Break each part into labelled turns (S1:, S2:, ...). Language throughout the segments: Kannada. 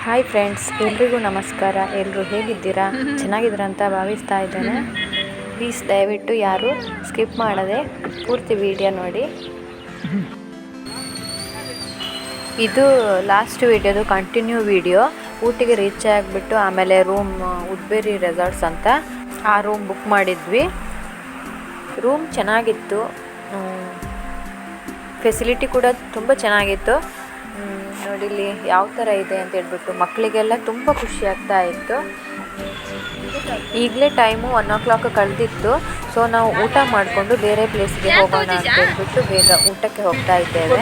S1: ಹಾಯ್ ಫ್ರೆಂಡ್ಸ್, ಎಲ್ರಿಗೂ ನಮಸ್ಕಾರ. ಎಲ್ಲರೂ ಹೇಗಿದ್ದೀರಾ? ಚೆನ್ನಾಗಿದ್ದೀರಾ ಅಂತ ಭಾವಿಸ್ತಾ ಇದ್ದೇನೆ. ಪ್ಲೀಸ್ ದಯವಿಟ್ಟು ಯಾರು ಸ್ಕಿಪ್ ಮಾಡದೆ ಪೂರ್ತಿ ವಿಡಿಯೋ ನೋಡಿ. ಇದು ಲಾಸ್ಟ್ ವಿಡಿಯೋದು ಕಂಟಿನ್ಯೂ ವಿಡಿಯೋ. ಊಟಿಗೆ ರೀಚ್ ಆಗಿಬಿಟ್ಟು ಆಮೇಲೆ ರೂಮ್ ಉಡ್ಬೇರಿ ರೆಸಾರ್ಟ್ಸ್ ಅಂತ ಆ ರೂಮ್ ಬುಕ್ ಮಾಡಿದ್ವಿ. ರೂಮ್ ಚೆನ್ನಾಗಿತ್ತು, ಫೆಸಿಲಿಟಿ ಕೂಡ ತುಂಬ ಚೆನ್ನಾಗಿತ್ತು. ನೋಡಿ ಇಲ್ಲಿ ಯಾವ ಥರ ಇದೆ ಅಂತ ಹೇಳ್ಬಿಟ್ಟು ಮಕ್ಕಳಿಗೆಲ್ಲ ತುಂಬ ಖುಷಿ ಆಗ್ತಾ ಇತ್ತು. ಈಗಲೇ ಟೈಮು 1 o'clock ಕಳೆದಿತ್ತು. ಸೊ ನಾವು ಊಟ ಮಾಡಿಕೊಂಡು ಬೇರೆ ಪ್ಲೇಸ್ಗೆ ಹೋಗೋಣ ಅಂತ ಹೇಳ್ಬಿಟ್ಟು ಬೇಗ ಊಟಕ್ಕೆ ಹೋಗ್ತಾ ಇದ್ದೇವೆ.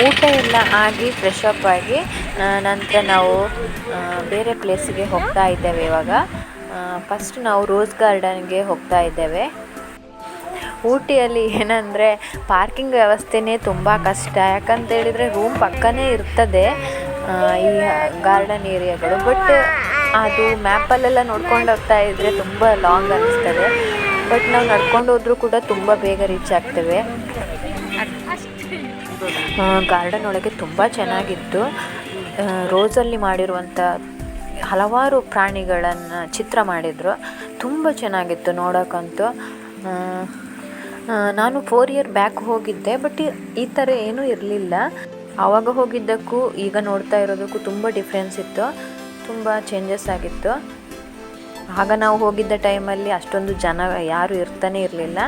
S1: ಊಟ ಎಲ್ಲ ಆಗಿ ಫ್ರೆಶ್ ಅಪ್ ಆಗಿ ನಂತರ ನಾವು ಬೇರೆ ಪ್ಲೇಸಿಗೆ ಹೋಗ್ತಾ ಇದ್ದೇವೆ. ಇವಾಗ ಫಸ್ಟ್ ನಾವು ರೋಸ್ ಗಾರ್ಡನ್ಗೆ ಹೋಗ್ತಾ ಇದ್ದೇವೆ. ಊಟಿಯಲ್ಲಿ ಏನಂದರೆ ಪಾರ್ಕಿಂಗ್ ವ್ಯವಸ್ಥೆನೇ ತುಂಬ ಕಷ್ಟ. ಯಾಕಂತೇಳಿದರೆ ರೂಮ್ ಪಕ್ಕನೇ ಇರ್ತದೆ ಈ ಗಾರ್ಡನ್ ಏರಿಯಾಗಳು. ಬಟ್ ಅದು ಮ್ಯಾಪಲ್ಲೆಲ್ಲ ನೋಡ್ಕೊಂಡು ಹೋಗ್ತಾ ಇದ್ದರೆ ತುಂಬ ಲಾಂಗ್ ಅನ್ನಿಸ್ತದೆ. ಬಟ್ ನಾವು ನಡ್ಕೊಂಡು ಹೋದರೂ ಕೂಡ ತುಂಬ ಬೇಗ ರೀಚ್ ಆಗ್ತೇವೆ. ಗಾರ್ಡನ್ ಒಳಗೆ ತುಂಬ ಚೆನ್ನಾಗಿತ್ತು. ರೋಸಲ್ಲಿ ಮಾಡಿರುವಂಥ ಹಲವಾರು ಪ್ರಾಣಿಗಳನ್ನು ಚಿತ್ರ ಮಾಡಿದರು. ತುಂಬ ಚೆನ್ನಾಗಿತ್ತು ನೋಡೋಕ್ಕಂತೂ. ನಾನು 4 year ಬ್ಯಾಕ್ ಹೋಗಿದ್ದೆ, ಬಟ್ ಈ ಥರ ಏನೂ ಇರಲಿಲ್ಲ. ಆವಾಗ ಹೋಗಿದ್ದಕ್ಕೂ ಈಗ ನೋಡ್ತಾ ಇರೋದಕ್ಕೂ ತುಂಬ ಡಿಫ್ರೆನ್ಸ್ ಇತ್ತು, ತುಂಬ ಚೇಂಜಸ್ ಆಗಿತ್ತು. ಆಗ ನಾವು ಹೋಗಿದ್ದ ಟೈಮಲ್ಲಿ ಅಷ್ಟೊಂದು ಜನ ಯಾರೂ ಇರ್ತಾನೆ ಇರಲಿಲ್ಲ.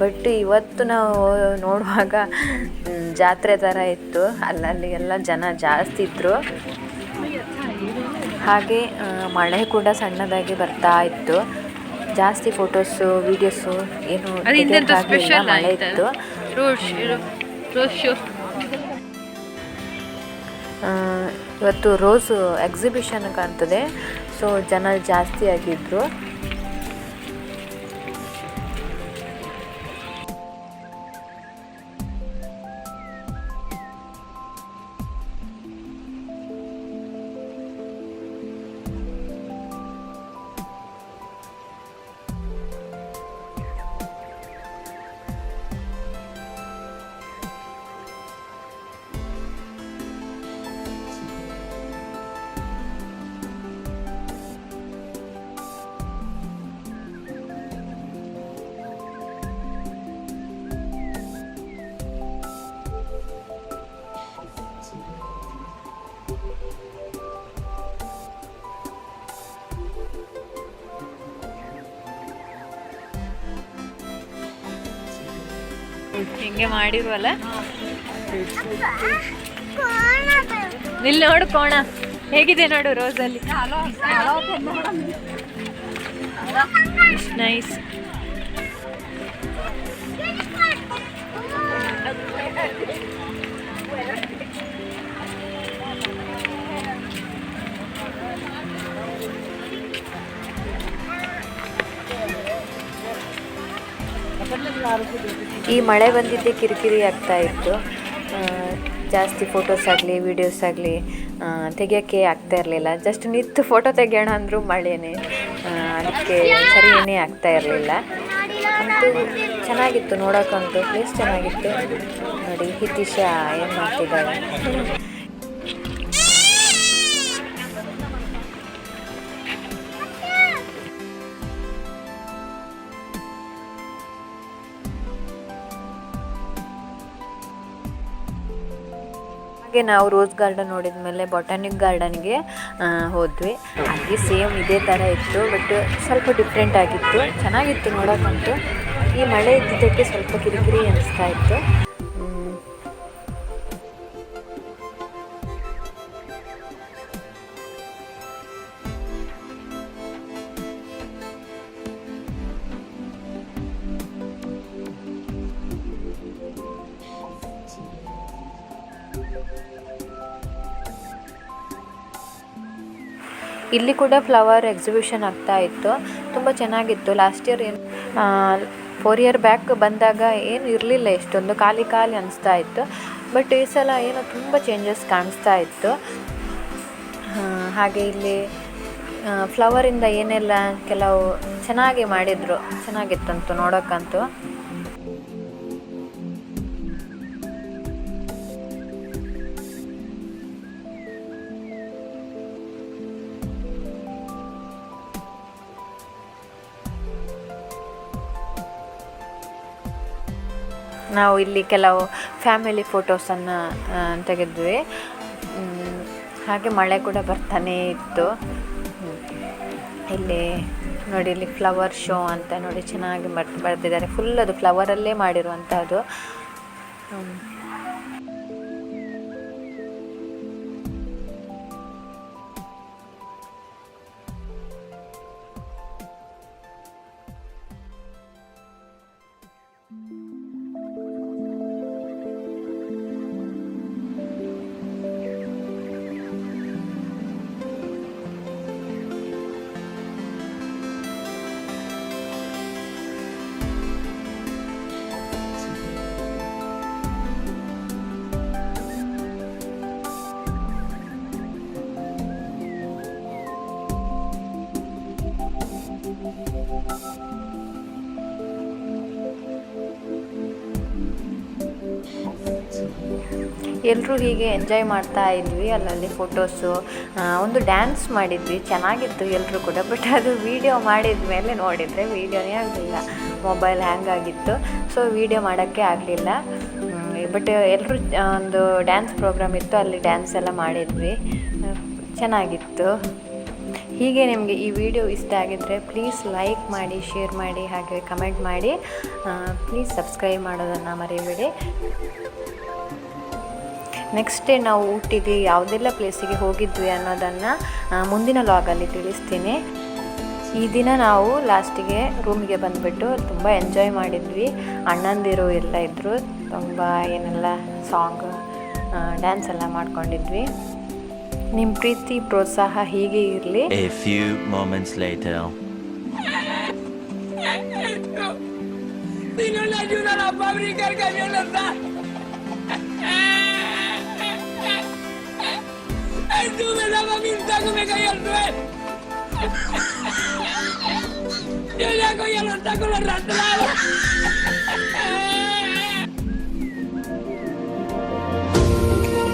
S1: ಬಟ್ ಇವತ್ತು ನಾವು ನೋಡುವಾಗ ಜಾತ್ರೆ ಥರ ಇತ್ತು. ಅಲ್ಲಲ್ಲಿ ಎಲ್ಲ ಜನ ಜಾಸ್ತಿ ಇದ್ದರು. ಹಾಗೆ ಮಳೆ ಕೂಡ ಸಣ್ಣದಾಗಿ ಬರ್ತಾ ಇತ್ತು. ಜಾಸ್ತಿ ಫೋಟೋಸು ವೀಡಿಯೋಸು ಏನು ಮಳೆ ಇತ್ತು. ಇವತ್ತು ರೋಸು ಎಕ್ಸಿಬಿಷನ್ ಕಾಣ್ತದೆ. ಸೊ ಜನ ಜಾಸ್ತಿ ಆಗಿದ್ದರು. ಹಿಂಗೆ ಮಾಡಿರುವಲ್ಲ, ಇಲ್ಲಿ ನೋಡು ಕೋಣ ಹೇಗಿದೆ ನೋಡು ರೋಸಲ್ಲಿ. ನೈಸ್. ಈ ಮಳೆ ಬಂದಿದ್ದೇ ಕಿರಿಕಿರಿ ಆಗ್ತಾ ಇತ್ತು. ಜಾಸ್ತಿ ಫೋಟೋಸ್ ಆಗಲಿ ವೀಡಿಯೋಸ್ ಆಗಲಿ ತೆಗಿಯೋಕ್ಕೆ ಆಗ್ತಾ ಇರಲಿಲ್ಲ. ಜಸ್ಟ್ ನಿಂತು ಫೋಟೋ ತೆಗಿಯೋಣ ಅಂದರೂ ಮಳೆನೇ, ಅದಕ್ಕೆ ಸರಿಯೇ ಆಗ್ತಾ ಇರಲಿಲ್ಲ. ಅಂತೂ ಚೆನ್ನಾಗಿತ್ತು ನೋಡೋಕ್ಕಂತೂ, ಪ್ಲೇಸ್ ಚೆನ್ನಾಗಿತ್ತು. ನೋಡಿ ಹಿತೀಶಾ ಏನು ಮಾಡ್ತಿದ್ದಾಳೆ. ನಾವು ರೋಸ್ ಗಾರ್ಡನ್ ನೋಡಿದ ಮೇಲೆ ಬೊಟಾನಿಕ್ ಗಾರ್ಡನ್ಗೆ ಹೋದ್ವಿ. ಅಲ್ಲಿ ಸೇಮ್ ಇದೇ ಥರ ಇತ್ತು, ಬಟ್ ಸ್ವಲ್ಪ ಡಿಫ್ರೆಂಟ್ ಆಗಿತ್ತು. ಚೆನ್ನಾಗಿತ್ತು ನೋಡೋಕ್ಕಂತೂ. ಈ ಮಳೆ ಇದ್ದಿದ್ದಕ್ಕೆ ಸ್ವಲ್ಪ ಕಿರಿಕಿರಿ ಅನಿಸ್ತಾ ಇತ್ತು. ಇಲ್ಲಿ ಕೂಡ ಫ್ಲವರ್ ಎಕ್ಸಿಬಿಷನ್ ಆಗ್ತಾ ಇತ್ತು. ತುಂಬ ಚೆನ್ನಾಗಿತ್ತು. ಲಾಸ್ಟ್ ಇಯರ್ 4 year ಬ್ಯಾಕ್ ಬಂದಾಗ ಏನು ಇರಲಿಲ್ಲ, ಎಷ್ಟೊಂದು ಖಾಲಿ ಅನಿಸ್ತಾ ಇತ್ತು. ಬಟ್ ಈ ಸಲ ಏನೋ ತುಂಬ ಚೇಂಜಸ್ ಕಾಣಿಸ್ತಾ ಇತ್ತು. ಹಾಗೆ ಇಲ್ಲಿ ಫ್ಲವರಿಂದ ಏನೆಲ್ಲ ಕೆಲವು ಚೆನ್ನಾಗಿ ಮಾಡಿದರು, ಚೆನ್ನಾಗಿತ್ತಂತು ನೋಡೋಕ್ಕಂತೂ. ನಾವು ಇಲ್ಲಿ ಕೆಲವು ಫ್ಯಾಮಿಲಿ ಫೋಟೋಸನ್ನು ತೆಗೆದ್ವಿ. ಹಾಗೆ ಮಳೆ ಕೂಡ ಬರ್ತಾನೇ ಇತ್ತು. ಇಲ್ಲಿ ನೋಡಿ, ಇಲ್ಲಿ ಫ್ಲವರ್ ಶೋ ಅಂತ ನೋಡಿ ಚೆನ್ನಾಗಿ ಬರೆದಿದ್ದಾರೆ. ಫುಲ್ ಅದು ಫ್ಲವರಲ್ಲೇ ಮಾಡಿರುವಂಥದ್ದು. ಎಲ್ಲರೂ ಹೀಗೆ ಎಂಜಾಯ್ ಮಾಡ್ತಾ ಇದ್ವಿ. ಅಲ್ಲಲ್ಲಿ ಫೋಟೋಸು, ಒಂದು ಡ್ಯಾನ್ಸ್ ಮಾಡಿದ್ವಿ, ಚೆನ್ನಾಗಿತ್ತು ಎಲ್ಲರೂ ಕೂಡ. ಬಟ್ ಅದು ವೀಡಿಯೋ ಮಾಡಿದ ಮೇಲೆ ನೋಡಿದರೆ ವೀಡಿಯೋನೇ ಆಗಲಿಲ್ಲ, ಮೊಬೈಲ್ ಹ್ಯಾಂಗ್ ಆಗಿತ್ತು. ಸೊ ವೀಡಿಯೋ ಮಾಡೋಕ್ಕೆ ಆಗಲಿಲ್ಲ. ಬಟ್ ಎಲ್ಲರೂ ಒಂದು ಡ್ಯಾನ್ಸ್ ಪ್ರೋಗ್ರಾಮ್ ಇತ್ತು, ಅಲ್ಲಿ ಡ್ಯಾನ್ಸ್ ಎಲ್ಲ ಮಾಡಿದ್ವಿ, ಚೆನ್ನಾಗಿತ್ತು. ಹೀಗೆ ನಿಮಗೆ ಈ ವಿಡಿಯೋ ಇಷ್ಟ ಆಗಿದ್ದರೆ ಪ್ಲೀಸ್ ಲೈಕ್ ಮಾಡಿ, ಶೇರ್ ಮಾಡಿ, ಹಾಗೆ ಕಮೆಂಟ್ ಮಾಡಿ. ಪ್ಲೀಸ್ ಸಬ್ಸ್ಕ್ರೈಬ್ ಮಾಡೋದನ್ನು ಮರಿಬೇಡಿ. ನೆಕ್ಸ್ಟ್ ಡೇ ನಾವು ಊಟಿಗೆ ಯಾವುದೆಲ್ಲ ಪ್ಲೇಸಿಗೆ ಹೋಗಿದ್ವಿ ಅನ್ನೋದನ್ನು ಮುಂದಿನ ಲಾಗಲ್ಲಿ ತಿಳಿಸ್ತೀನಿ. ಈ ದಿನ ನಾವು ಲಾಸ್ಟಿಗೆ ರೂಮಿಗೆ ಬಂದುಬಿಟ್ಟು ತುಂಬ ಎಂಜಾಯ್ ಮಾಡಿದ್ವಿ. ಅಣ್ಣಂದಿರು ಎಲ್ಲ ಇದ್ದರು, ತುಂಬ ಏನೆಲ್ಲ ಸಾಂಗ್ ಡ್ಯಾನ್ಸ್ ಎಲ್ಲ ಮಾಡ್ಕೊಂಡಿದ್ವಿ. ನಿಮ್ಮ ಪ್ರೀತಿ ಪ್ರೋತ್ಸಾಹ ಹೀಗೆ ಇರಲಿ.
S2: A few moments later. Si no le ayuda a la fábrica, el camión no está. Ay, tú me daba mi taco, me caí al suelo. Yo ya cogía los tacos, los arrastraba.